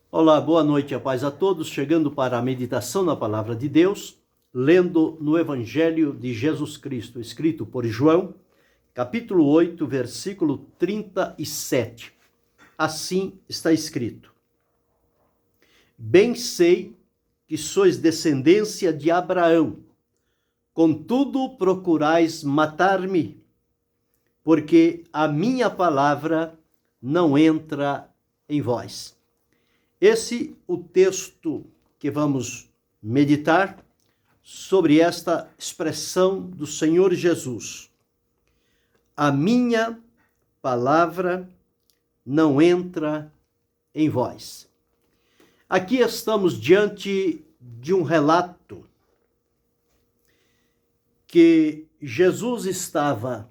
Olá, boa noite, a paz a todos, chegando para a meditação na Palavra de Deus, lendo no Evangelho de Jesus Cristo, escrito por João, capítulo 8, versículo 37. Assim está escrito: Bem sei que sois descendência de Abraão, contudo procurais matar-me, porque a minha palavra não entra em vós. Esse é o texto que vamos meditar sobre esta expressão do Senhor Jesus. A minha palavra não entra em vós. Aqui estamos diante de um relato que Jesus estava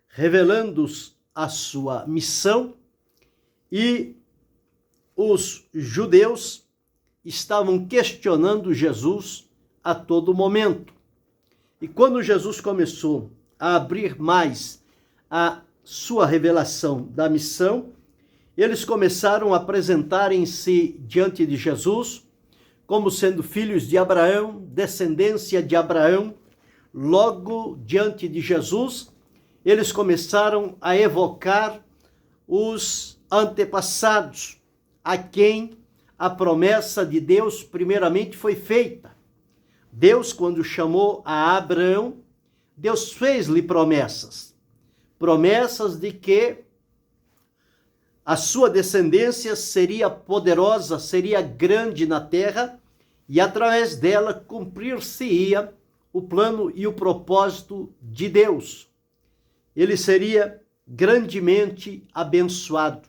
revelando a sua missão e os judeus estavam questionando Jesus a todo momento. E quando Jesus começou a abrir mais a sua revelação da missão, eles começaram a apresentarem-se diante de Jesus como sendo filhos de Abraão, descendência de Abraão. Logo diante de Jesus, eles começaram a evocar os antepassados, a quem a promessa de Deus primeiramente foi feita. Deus, quando chamou a Abraão, Deus fez-lhe promessas de que a sua descendência seria poderosa, seria grande na terra, e através dela cumprir-se-ia o plano e o propósito de Deus. Ele seria grandemente abençoado.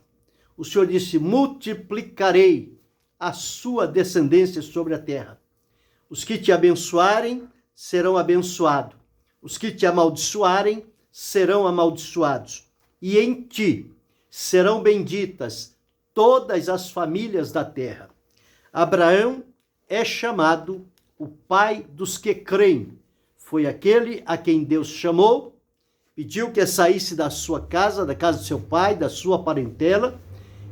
O Senhor disse: multiplicarei a sua descendência sobre a terra. Os que te abençoarem serão abençoados. Os que te amaldiçoarem serão amaldiçoados. E em ti serão benditas todas as famílias da terra. Abraão é chamado o pai dos que creem. Foi aquele a quem Deus chamou, pediu que saísse da sua casa, da casa do seu pai, da sua parentela,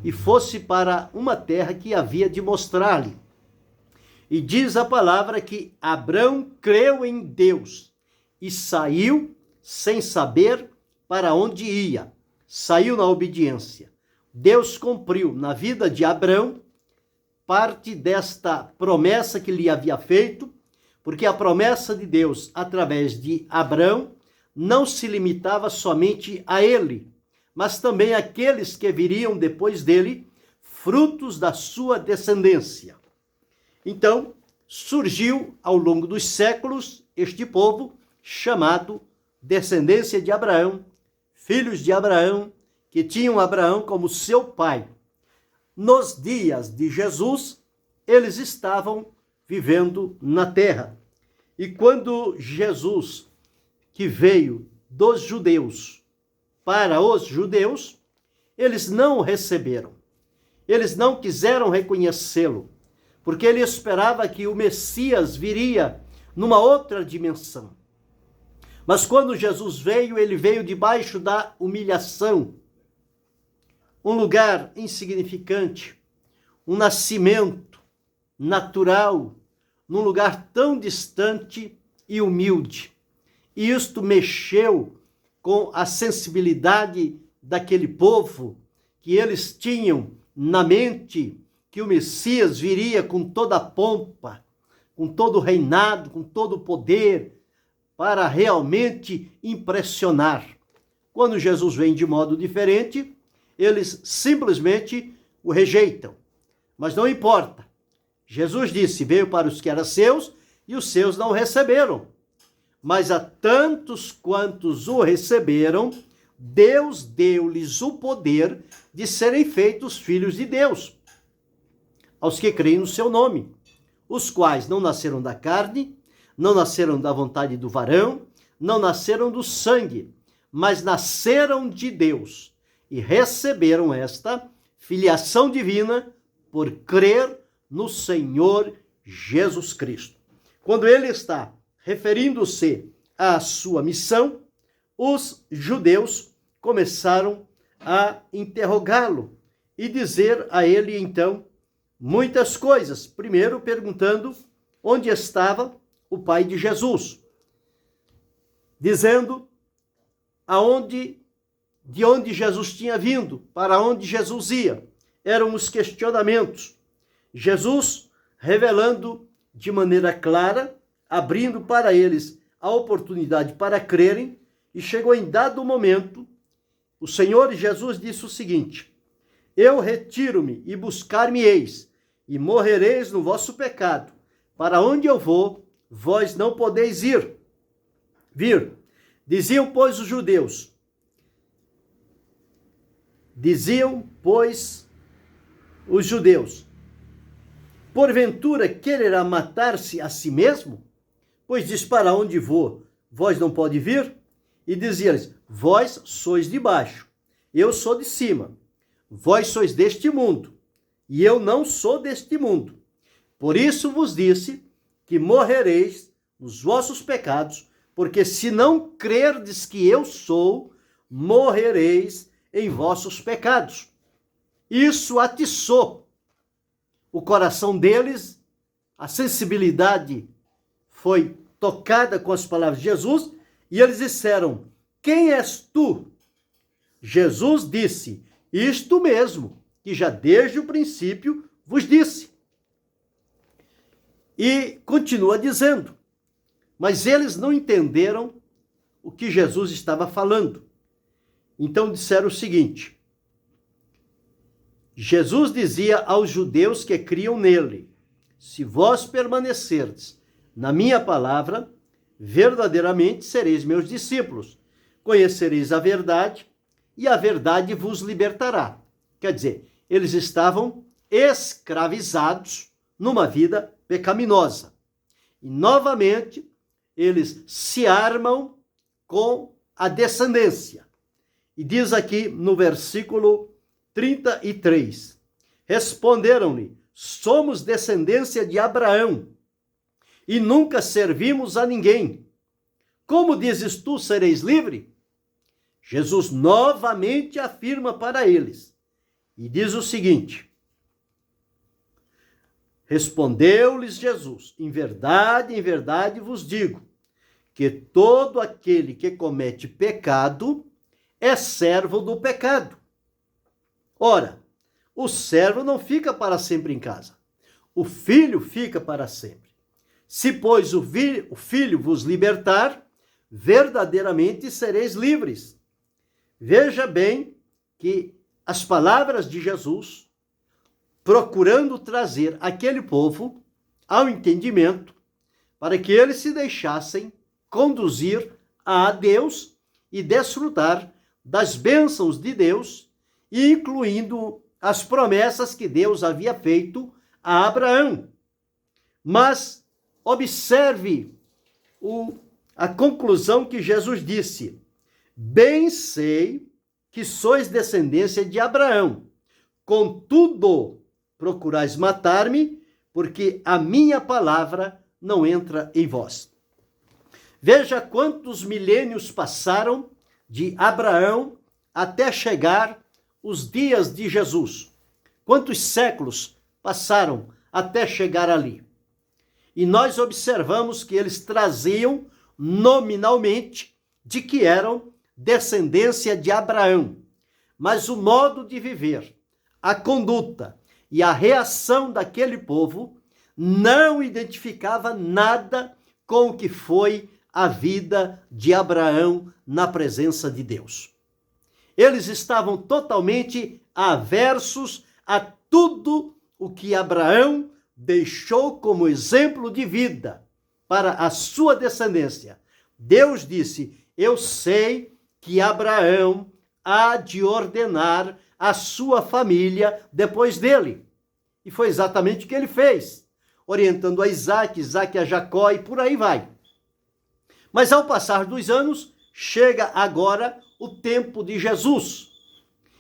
e fosse para uma terra que havia de mostrar-lhe. E diz a palavra que Abraão creu em Deus e saiu sem saber para onde ia. Saiu na obediência. Deus cumpriu na vida de Abraão parte desta promessa que lhe havia feito, porque a promessa de Deus através de Abraão não se limitava somente a ele, mas também aqueles que viriam depois dele, frutos da sua descendência. Então, surgiu ao longo dos séculos este povo chamado descendência de Abraão, filhos de Abraão, que tinham Abraão como seu pai. Nos dias de Jesus, eles estavam vivendo na terra. E quando Jesus, que veio dos judeus, para os judeus, eles não o receberam. Eles não quiseram reconhecê-lo, porque ele esperava que o Messias viria numa outra dimensão. Mas quando Jesus veio, ele veio debaixo da humilhação. Um lugar insignificante, um nascimento natural, num lugar tão distante e humilde. E isto mexeu com a sensibilidade daquele povo, que eles tinham na mente que o Messias viria com toda a pompa, com todo o reinado, com todo o poder, para realmente impressionar. Quando Jesus vem de modo diferente, eles simplesmente o rejeitam. Mas não importa. Jesus disse: veio para os que eram seus, e os seus não o receberam. Mas a tantos quantos o receberam, Deus deu-lhes o poder de serem feitos filhos de Deus, aos que creem no seu nome, os quais não nasceram da carne, não nasceram da vontade do varão, não nasceram do sangue, mas nasceram de Deus e receberam esta filiação divina por crer no Senhor Jesus Cristo. Quando ele está referindo-se à sua missão, os judeus começaram a interrogá-lo e dizer a ele, então, muitas coisas. Primeiro, perguntando onde estava o pai de Jesus, dizendo de onde Jesus tinha vindo, para onde Jesus ia. Eram os questionamentos. Jesus revelando de maneira clara, abrindo para eles a oportunidade para crerem, e chegou em dado momento, o Senhor Jesus disse o seguinte: eu retiro-me e buscar-me-eis, e morrereis no vosso pecado. Para onde eu vou, vós não podeis vir. Diziam, pois, os judeus, porventura quererá matar-se a si mesmo? Pois diz, para onde vou, vós não pode vir? E dizia-lhes, vós sois de baixo, eu sou de cima. Vós sois deste mundo, e eu não sou deste mundo. Por isso vos disse que morrereis nos vossos pecados, porque se não crerdes que eu sou, morrereis em vossos pecados. Isso atiçou o coração deles, a sensibilidade foi tocada com as palavras de Jesus, e eles disseram, quem és tu? Jesus disse, isto mesmo, que já desde o princípio vos disse. E continua dizendo, mas eles não entenderam o que Jesus estava falando. Então disseram o seguinte, Jesus dizia aos judeus que criam nele, se vós permanecerdes na minha palavra, verdadeiramente sereis meus discípulos, conhecereis a verdade, e a verdade vos libertará. Quer dizer, eles estavam escravizados numa vida pecaminosa. E, novamente, eles se armam com a descendência. E diz aqui no versículo 33, responderam-lhe, somos descendência de Abraão, e nunca servimos a ninguém. Como dizes tu, sereis livre? Jesus novamente afirma para eles, e diz o seguinte, respondeu-lhes Jesus, em verdade vos digo, que todo aquele que comete pecado é servo do pecado. Ora, o servo não fica para sempre em casa, o filho fica para sempre. Se, pois, o filho vos libertar, verdadeiramente sereis livres. Veja bem que as palavras de Jesus, procurando trazer aquele povo ao entendimento, para que eles se deixassem conduzir a Deus e desfrutar das bênçãos de Deus, incluindo as promessas que Deus havia feito a Abraão. Mas observe a conclusão que Jesus disse, bem sei que sois descendência de Abraão, contudo procurais matar-me, porque a minha palavra não entra em vós. Veja quantos milênios passaram de Abraão até chegar os dias de Jesus. Quantos séculos passaram até chegar ali? E nós observamos que eles traziam nominalmente de que eram descendência de Abraão. Mas o modo de viver, a conduta e a reação daquele povo não identificava nada com o que foi a vida de Abraão na presença de Deus. Eles estavam totalmente aversos a tudo o que Abraão deixou como exemplo de vida para a sua descendência. Deus disse, eu sei que Abraão há de ordenar a sua família depois dele. E foi exatamente o que ele fez, orientando a Isaac a Jacó e por aí vai. Mas ao passar dos anos, chega agora o tempo de Jesus.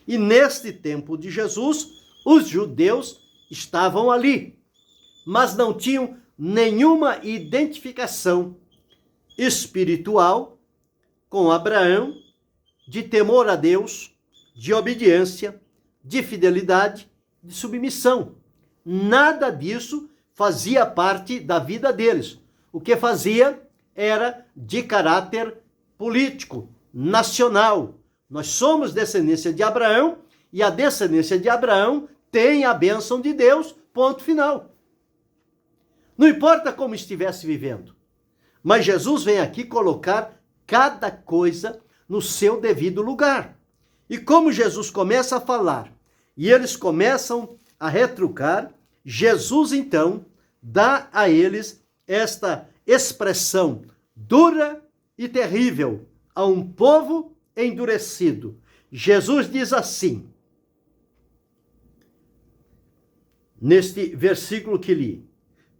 E neste tempo de Jesus, os judeus estavam ali, mas não tinham nenhuma identificação espiritual com Abraão, de temor a Deus, de obediência, de fidelidade, de submissão. nada disso fazia parte da vida deles. O que fazia era de caráter político, nacional. Nós somos descendência de Abraão e a descendência de Abraão tem a bênção de Deus, ponto final. Não importa como estivesse vivendo, mas Jesus vem aqui colocar cada coisa no seu devido lugar. E como Jesus começa a falar e eles começam a retrucar, Jesus então dá a eles esta expressão dura e terrível a um povo endurecido. Jesus diz assim, neste versículo que li,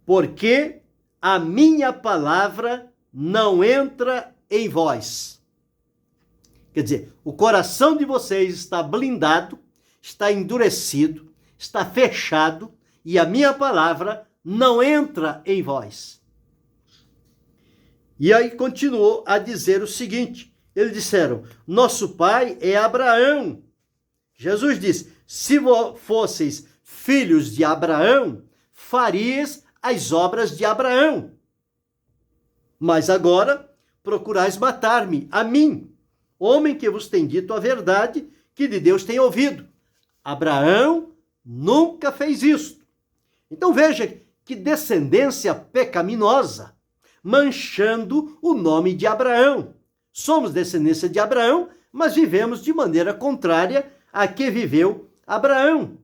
porque a minha palavra não entra em vós. Quer dizer, o coração de vocês está blindado, está endurecido, está fechado, e a minha palavra não entra em vós. E aí continuou a dizer o seguinte, eles disseram, nosso pai é Abraão. Jesus disse, se fosseis filhos de Abraão, farias as obras de Abraão. Mas agora procurais matar-me, a mim, homem que vos tem dito a verdade, que de Deus tem ouvido. Abraão nunca fez isto. Então veja que descendência pecaminosa, manchando o nome de Abraão. Somos descendência de Abraão, mas vivemos de maneira contrária a que viveu Abraão.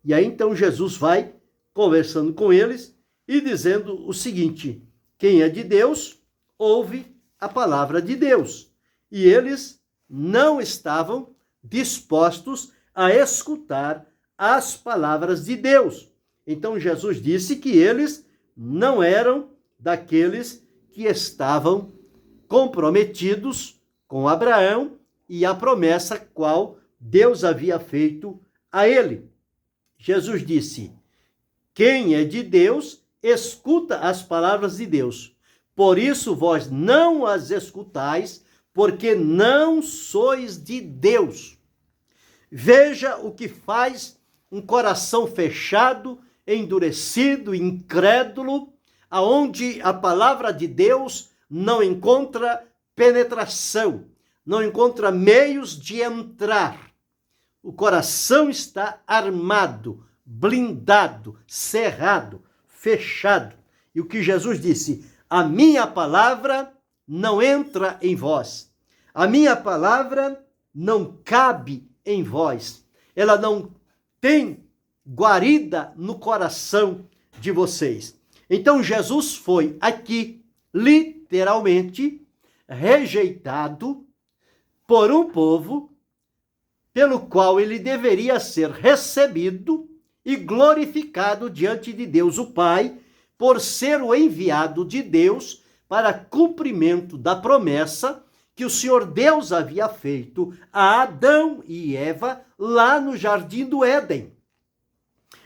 E aí então Jesus vai conversando com eles e dizendo o seguinte, quem é de Deus, ouve a palavra de Deus. E eles não estavam dispostos a escutar as palavras de Deus. Então Jesus disse que eles não eram daqueles que estavam comprometidos com Abraão e a promessa qual Deus havia feito a ele. Jesus disse, quem é de Deus, escuta as palavras de Deus. Por isso vós não as escutais, porque não sois de Deus. Veja o que faz um coração fechado, endurecido, incrédulo, aonde a palavra de Deus não encontra penetração, não encontra meios de entrar. O coração está armado, blindado, cerrado, fechado. E o que Jesus disse, a minha palavra não entra em vós. A minha palavra não cabe em vós. Ela não tem guarida no coração de vocês. Então Jesus foi aqui, literalmente, rejeitado por um povo pelo qual ele deveria ser recebido e glorificado diante de Deus o Pai, por ser o enviado de Deus para cumprimento da promessa que o Senhor Deus havia feito a Adão e Eva lá no Jardim do Éden.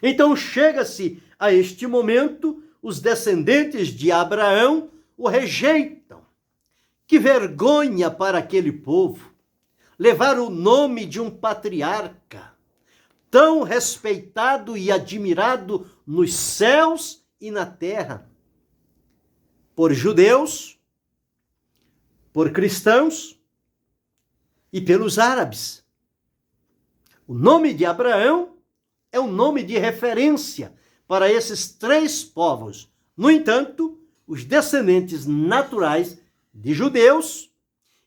Então chega-se a este momento, os descendentes de Abraão o rejeitam. Que vergonha para aquele povo levar o nome de um patriarca tão respeitado e admirado nos céus e na terra, por judeus, por cristãos e pelos árabes. O nome de Abraão é um nome de referência para esses três povos. No entanto, os descendentes naturais de judeus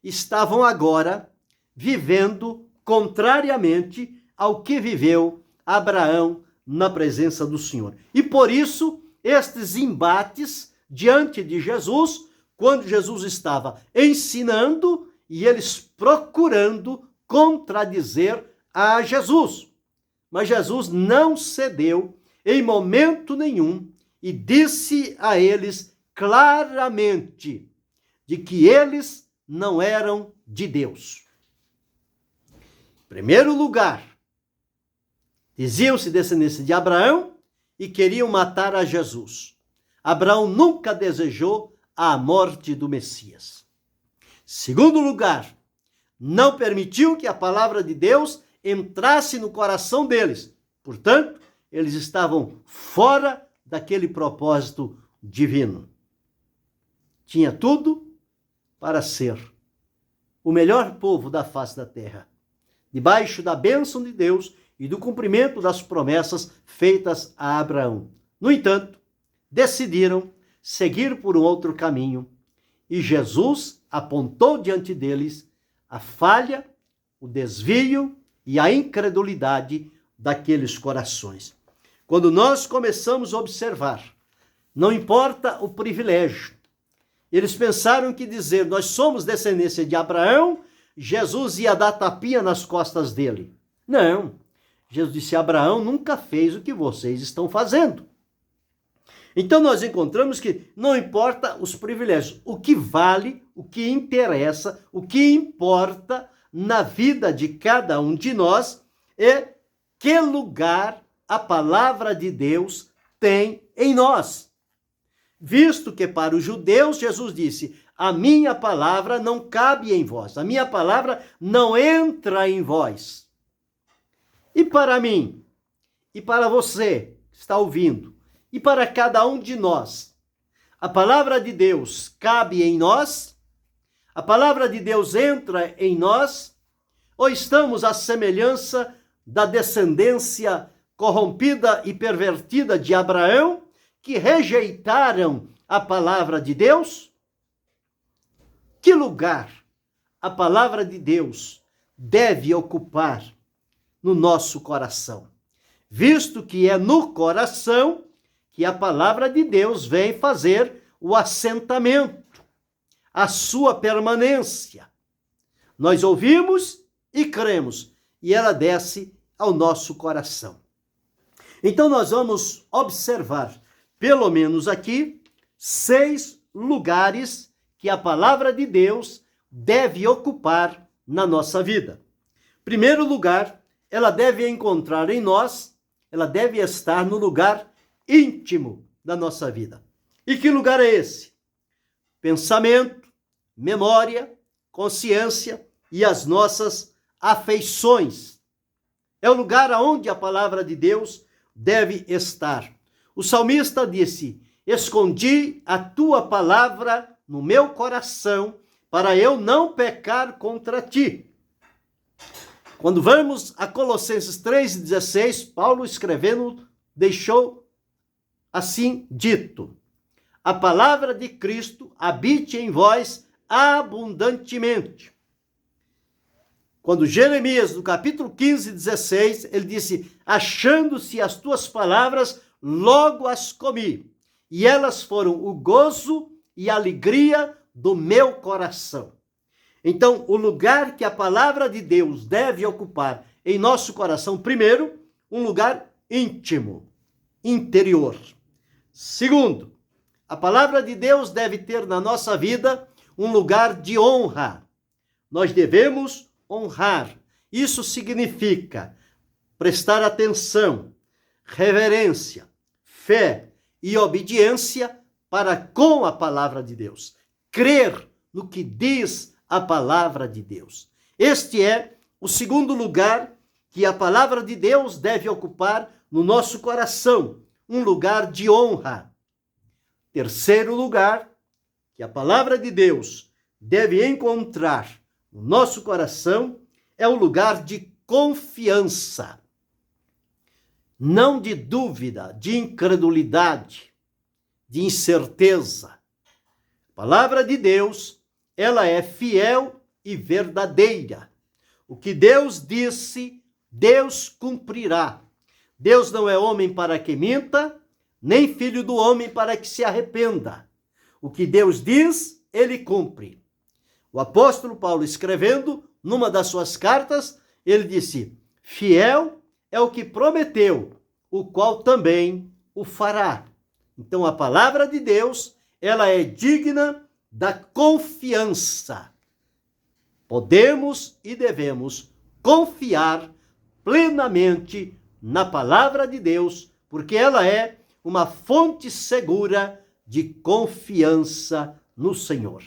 estavam agora vivendo contrariamente ao que viveu Abraão na presença do Senhor. E por isso, estes embates diante de Jesus, quando Jesus estava ensinando e eles procurando contradizer a Jesus. Mas Jesus não cedeu em momento nenhum e disse a eles claramente de que eles não eram de Deus. Em primeiro lugar, diziam-se descendência de Abraão e queriam matar a Jesus. Abraão nunca desejou a morte do Messias. Segundo lugar, não permitiu que a palavra de Deus entrasse no coração deles. Portanto, eles estavam fora daquele propósito divino. Tinha tudo para ser o melhor povo da face da terra, debaixo da bênção de Deus e do cumprimento das promessas feitas a Abraão. No entanto, decidiram seguir por um outro caminho e Jesus apontou diante deles a falha, o desvio e a incredulidade daqueles corações. Quando nós começamos a observar, não importa o privilégio, eles pensaram que dizer nós somos descendência de Abraão, Jesus ia dar tapinha nas costas dele. Não, Jesus disse, Abraão nunca fez o que vocês estão fazendo. Então nós encontramos que não importa os privilégios, o que vale, o que interessa, o que importa na vida de cada um de nós é que lugar a palavra de Deus tem em nós. Visto que para os judeus Jesus disse, a minha palavra não cabe em vós, a minha palavra não entra em vós. E para mim, e para você que está ouvindo, e para cada um de nós, a palavra de Deus cabe em nós? A palavra de Deus entra em nós? Ou estamos à semelhança da descendência corrompida e pervertida de Abraão, que rejeitaram a palavra de Deus? Que lugar a palavra de Deus deve ocupar no nosso coração? Visto que é no coração que a palavra de Deus vem fazer o assentamento, a sua permanência. Nós ouvimos e cremos, e ela desce ao nosso coração. Então nós vamos observar, pelo menos aqui, 6 lugares que a palavra de Deus deve ocupar na nossa vida. Primeiro lugar, ela deve encontrar em nós, ela deve estar no lugar íntimo da nossa vida. E que lugar é esse? Pensamento, memória, consciência e as nossas afeições. É o lugar onde a palavra de Deus deve estar. O salmista disse, escondi a tua palavra no meu coração, para eu não pecar contra ti. Quando vamos a Colossenses 3,16, Paulo escrevendo, deixou assim dito, a palavra de Cristo habite em vós abundantemente. Quando Jeremias, no capítulo 15, 16, ele disse, achando-se as tuas palavras, logo as comi, e elas foram o gozo e a alegria do meu coração. Então, o lugar que a palavra de Deus deve ocupar em nosso coração, primeiro, um lugar íntimo, interior. Segundo, a palavra de Deus deve ter na nossa vida um lugar de honra. Nós devemos honrar. Isso significa prestar atenção, reverência, fé e obediência para com a palavra de Deus. Crer no que diz a palavra de Deus. Este é o segundo lugar que a palavra de Deus deve ocupar no nosso coração, um lugar de honra. Terceiro lugar que a palavra de Deus deve encontrar no nosso coração é o lugar de confiança. Não de dúvida, de incredulidade, de incerteza. A palavra de Deus, ela é fiel e verdadeira. O que Deus disse, Deus cumprirá. Deus não é homem para que minta, nem filho do homem para que se arrependa. O que Deus diz, ele cumpre. O apóstolo Paulo, escrevendo numa das suas cartas, ele disse, fiel é o que prometeu, o qual também o fará. Então a palavra de Deus, ela é digna da confiança. Podemos e devemos confiar plenamente na palavra de Deus, porque ela é uma fonte segura de confiança no Senhor.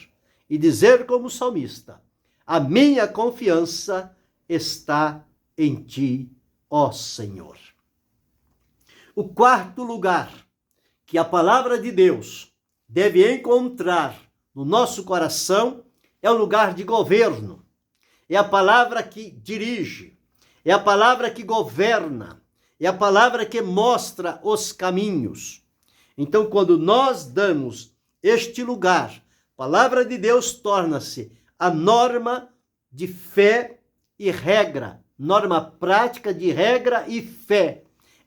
E dizer como o salmista, a minha confiança está em ti, ó Senhor. O quarto lugar que a palavra de Deus deve encontrar no nosso coração é o lugar de governo. É a palavra que dirige, é a palavra que governa, é a palavra que mostra os caminhos. Então, quando nós damos este lugar, a palavra de Deus torna-se a norma de fé e regra, norma prática de regra e fé.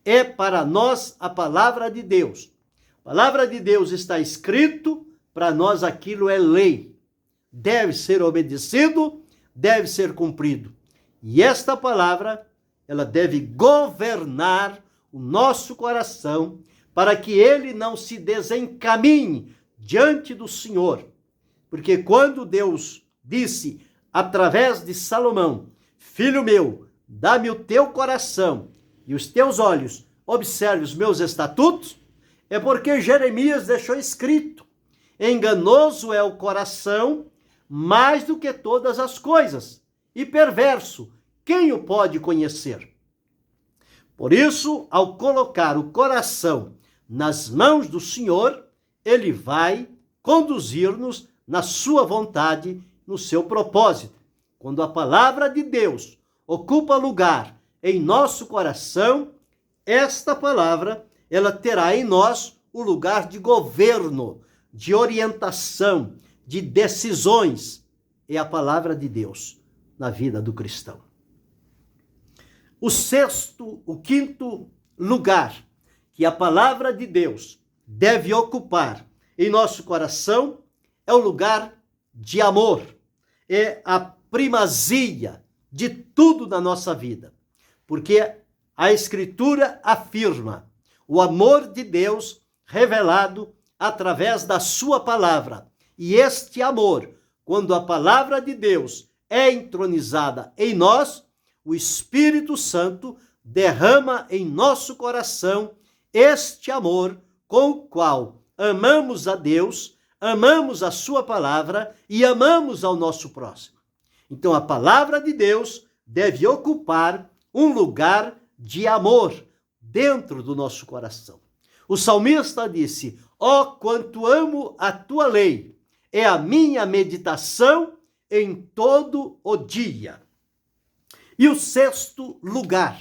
É para nós a palavra de Deus. A palavra de Deus está escrito, para nós aquilo é lei. Deve ser obedecido, deve ser cumprido. E esta palavra, ela deve governar o nosso coração, para que ele não se desencaminhe diante do Senhor. Porque quando Deus disse, através de Salomão, filho meu, dá-me o teu coração e os teus olhos, observe os meus estatutos, é porque Jeremias deixou escrito, enganoso é o coração mais do que todas as coisas, e perverso, quem o pode conhecer? Por isso, ao colocar o coração nas mãos do Senhor, ele vai conduzir-nos na sua vontade, no seu propósito. Quando a palavra de Deus ocupa lugar em nosso coração, esta palavra, ela terá em nós o lugar de governo, de orientação, de decisões. É a palavra de Deus na vida do cristão. O quinto lugar que a palavra de Deus deve ocupar em nosso coração é o lugar de amor. É a primazia de tudo na nossa vida. Porque a Escritura afirma o amor de Deus revelado através da sua palavra. E este amor, quando a palavra de Deus é entronizada em nós, o Espírito Santo derrama em nosso coração este amor com o qual amamos a Deus, amamos a sua palavra e amamos ao nosso próximo. Então a palavra de Deus deve ocupar um lugar de amor dentro do nosso coração. O salmista disse, ó, quanto amo a tua lei, é a minha meditação em todo o dia. E o sexto lugar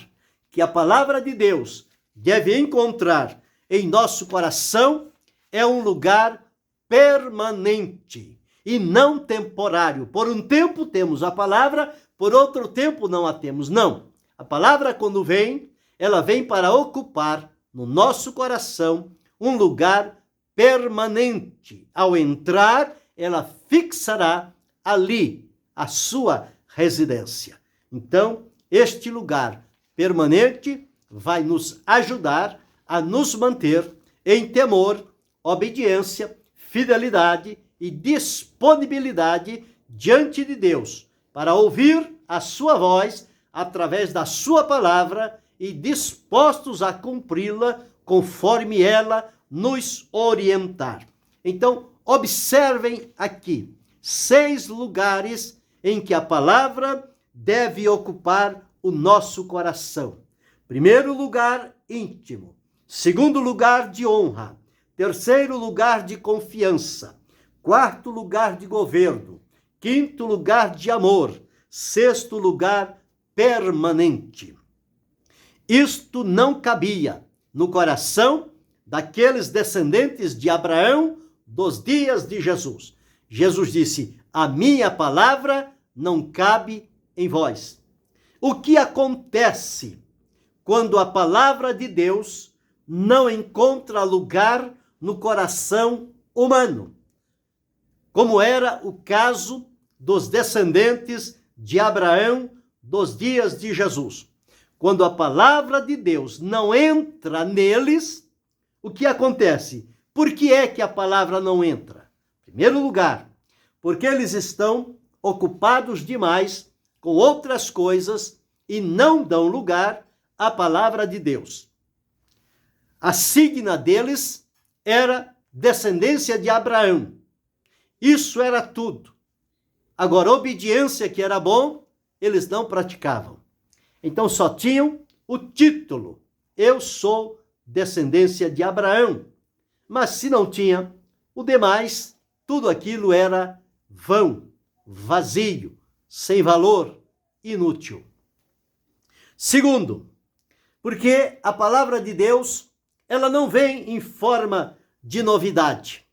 que a palavra de Deus deve encontrar em nosso coração é um lugar permanente e não temporário. Por um tempo temos a palavra, por outro tempo não a temos. Não. A palavra, quando vem, ela vem para ocupar no nosso coração um lugar permanente. Ao entrar, ela fixará ali a sua residência. Então, este lugar permanente vai nos ajudar a nos manter em temor, obediência, fidelidade e disponibilidade diante de Deus, para ouvir a sua voz através da sua palavra e dispostos a cumpri-la conforme ela nos orientar. Então, observem aqui 6 lugares em que a palavra deve ocupar o nosso coração. Primeiro lugar, íntimo. Segundo lugar, de honra. Terceiro lugar, de confiança. Quarto lugar, de governo. Quinto lugar, de amor. Sexto lugar, permanente. Isto não cabia no coração daqueles descendentes de Abraão dos dias de Jesus. Jesus disse, a minha palavra não cabe em vós. O que acontece quando a palavra de Deus não encontra lugar no coração humano? Como era o caso dos descendentes de Abraão dos dias de Jesus. Quando a palavra de Deus não entra neles, o que acontece? Por que é que a palavra não entra? Em primeiro lugar, porque eles estão ocupados demais com outras coisas e não dão lugar à palavra de Deus. A signa deles era descendência de Abraão. Isso era tudo. Agora, obediência, que era bom, eles não praticavam. Então, só tinham o título. Eu sou descendência de Abraão. Mas se não tinha, o demais, tudo aquilo era vão, vazio, sem valor, inútil. Segundo, porque a palavra de Deus, ela não vem em forma de novidade.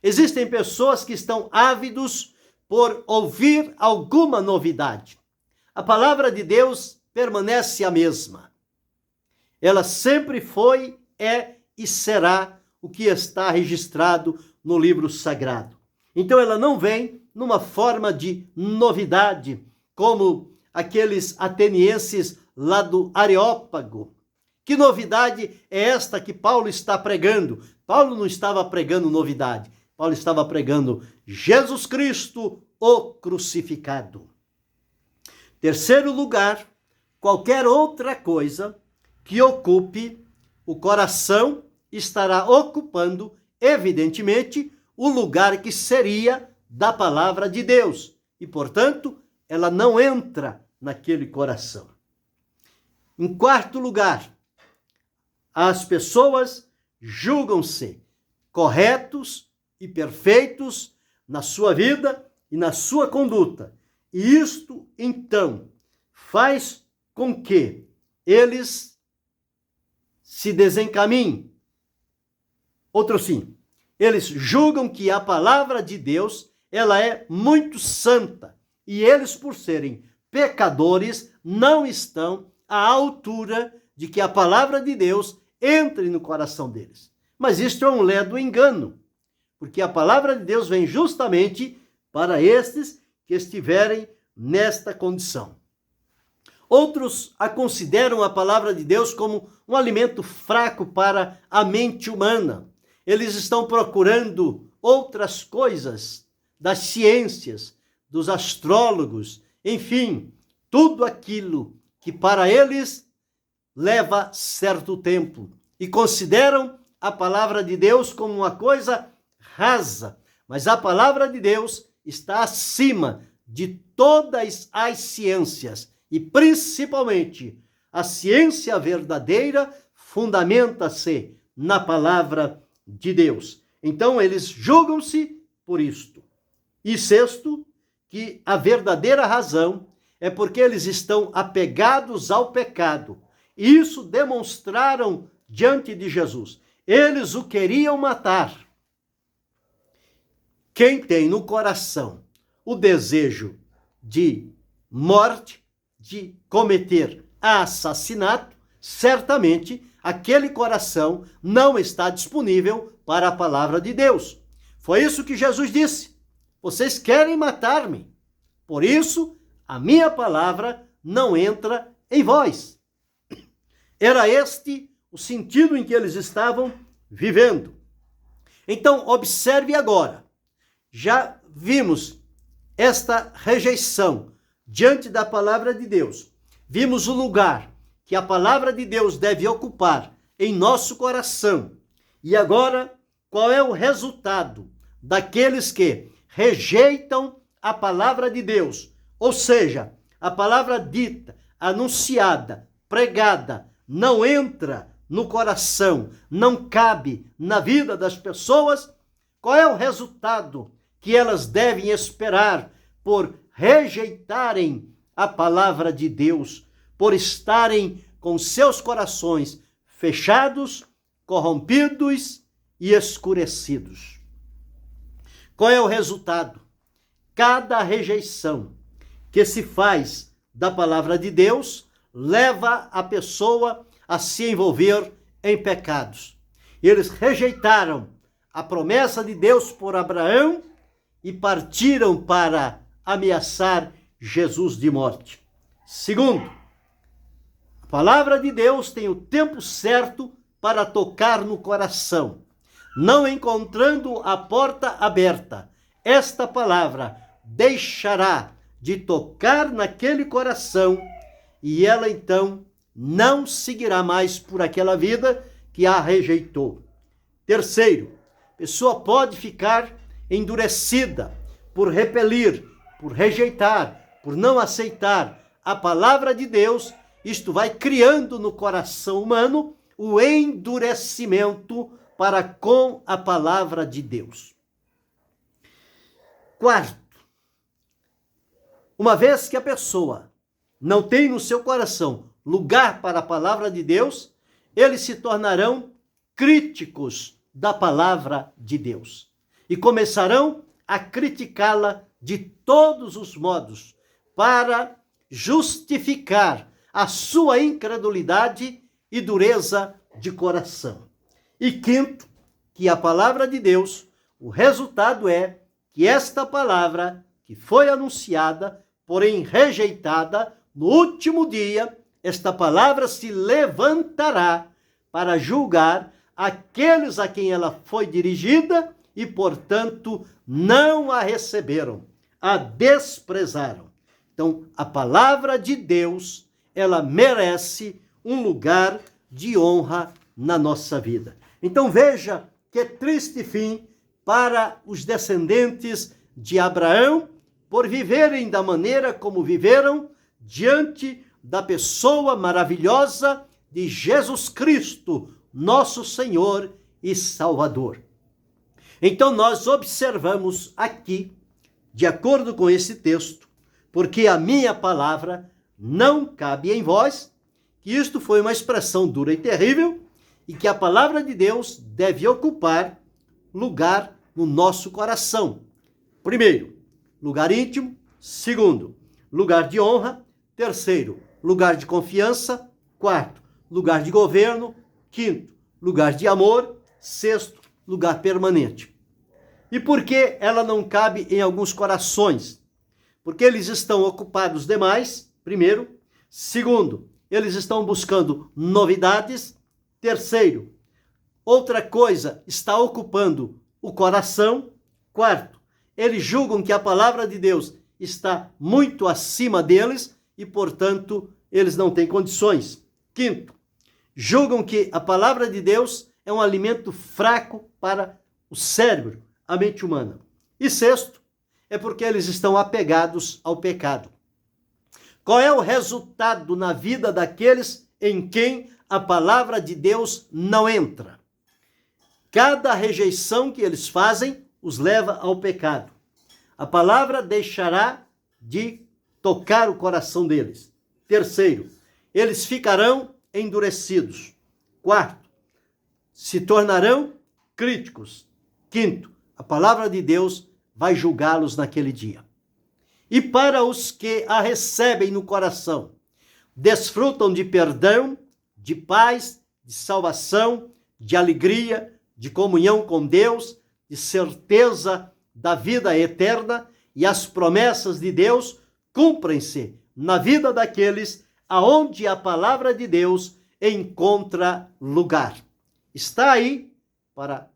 Existem pessoas que estão ávidos por ouvir alguma novidade. A palavra de Deus permanece a mesma. Ela sempre foi, é e será o que está registrado no livro sagrado. Então ela não vem numa forma de novidade, como aqueles atenienses lá do Areópago. Que novidade é esta que Paulo está pregando? Paulo não estava pregando novidade. Paulo estava pregando Jesus Cristo, o crucificado. Terceiro lugar, qualquer outra coisa que ocupe o coração estará ocupando, evidentemente, o lugar que seria da palavra de Deus. E, portanto, ela não entra naquele coração. Em quarto lugar, as pessoas julgam-se corretos e perfeitos na sua vida e na sua conduta. E isto, então, faz com que eles se desencaminhem. Outro sim, eles julgam que a palavra de Deus, ela é muito santa. E eles, por serem pecadores, não estão à altura de que a palavra de Deus entre no coração deles. Mas isto é um ledo engano, porque a palavra de Deus vem justamente para estes que estiverem nesta condição. Outros a consideram a palavra de Deus como um alimento fraco para a mente humana. Eles estão procurando outras coisas das ciências, dos astrólogos, enfim, tudo aquilo que para eles leva certo tempo e consideram a palavra de Deus como uma coisa rasa, mas a palavra de Deus está acima de todas as ciências e principalmente a ciência verdadeira fundamenta-se na palavra de Deus. Então eles julgam-se por isto. E sexto, que a verdadeira razão é porque eles estão apegados ao pecado. E isso demonstraram diante de Jesus. Eles o queriam matar. Quem tem no coração o desejo de morte, de cometer assassinato, certamente aquele coração não está disponível para a palavra de Deus. Foi isso que Jesus disse. Vocês querem matar-me. Por isso, a minha palavra não entra em vós. Era este o sentido em que eles estavam vivendo. Então, observe agora. Já vimos esta rejeição diante da palavra de Deus. Vimos o lugar que a palavra de Deus deve ocupar em nosso coração. E agora, qual é o resultado daqueles que rejeitam a palavra de Deus? Ou seja, a palavra dita, anunciada, pregada, não entra no coração, não cabe na vida das pessoas. Qual é o resultado que elas devem esperar por rejeitarem a palavra de Deus, por estarem com seus corações fechados, corrompidos e escurecidos? Qual é o resultado? Cada rejeição que se faz da palavra de Deus leva a pessoa a se envolver em pecados. Eles rejeitaram a promessa de Deus por Abraão e partiram para ameaçar Jesus de morte. Segundo, a palavra de Deus tem o tempo certo para tocar no coração. Não encontrando a porta aberta, esta palavra deixará de tocar naquele coração e ela então não seguirá mais por aquela vida que a rejeitou. Terceiro, a pessoa pode ficar endurecida por repelir, por rejeitar, por não aceitar a palavra de Deus. Isto vai criando no coração humano o endurecimento para com a palavra de Deus. Quarto, uma vez que a pessoa não tem no seu coração lugar para a palavra de Deus, eles se tornarão críticos da palavra de Deus e começarão a criticá-la de todos os modos para justificar a sua incredulidade e dureza de coração. E quinto, que a palavra de Deus, o resultado é que esta palavra que foi anunciada, porém rejeitada, no último dia, esta palavra se levantará para julgar aqueles a quem ela foi dirigida e, portanto, não a receberam, a desprezaram. Então, a palavra de Deus, ela merece um lugar de honra na nossa vida. Então, veja que triste fim para os descendentes de Abraão por viverem da maneira como viveram diante da pessoa maravilhosa de Jesus Cristo, nosso Senhor e Salvador. Então nós observamos aqui, de acordo com esse texto, porque a minha palavra não cabe em vós, que isto foi uma expressão dura e terrível, e que a palavra de Deus deve ocupar lugar no nosso coração. Primeiro, lugar íntimo. Segundo, lugar de honra. Terceiro, lugar de confiança. Quarto, lugar de governo. Quinto, lugar de amor. Sexto, lugar permanente. E por que ela não cabe em alguns corações? Porque eles estão ocupados demais, primeiro. Segundo, eles estão buscando novidades. Terceiro, outra coisa está ocupando o coração. Quarto, eles julgam que a palavra de Deus está muito acima deles e, portanto, eles não têm condições. Quinto, julgam que a palavra de Deus é um alimento fraco para o cérebro, a mente humana. E sexto, é porque eles estão apegados ao pecado. Qual é o resultado na vida daqueles em quem a palavra de Deus não entra? Cada rejeição que eles fazem os leva ao pecado. A palavra deixará de tocar o coração deles. Terceiro, eles ficarão endurecidos. Quarto, se tornarão críticos. Quinto, a palavra de Deus vai julgá-los naquele dia. E para os que a recebem no coração, desfrutam de perdão, de paz, de salvação, de alegria, de comunhão com Deus, de certeza da vida eterna, e as promessas de Deus cumprem-se na vida daqueles aonde a palavra de Deus encontra lugar. Está aí para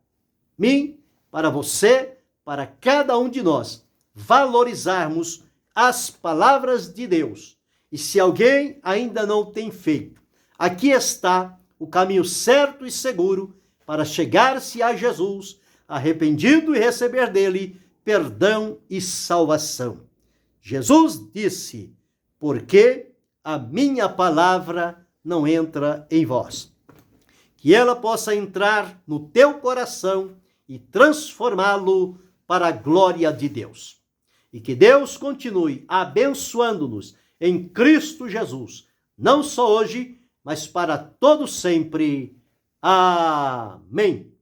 mim, para você, para cada um de nós, valorizarmos as palavras de Deus. E se alguém ainda não tem feito, aqui está o caminho certo e seguro para chegar-se a Jesus, arrependido e receber dele perdão e salvação. Jesus disse: porque a minha palavra não entra em vós. Que ela possa entrar no teu coração e transformá-lo para a glória de Deus. E que Deus continue abençoando-nos em Cristo Jesus, não só hoje, mas para todo sempre. Amém.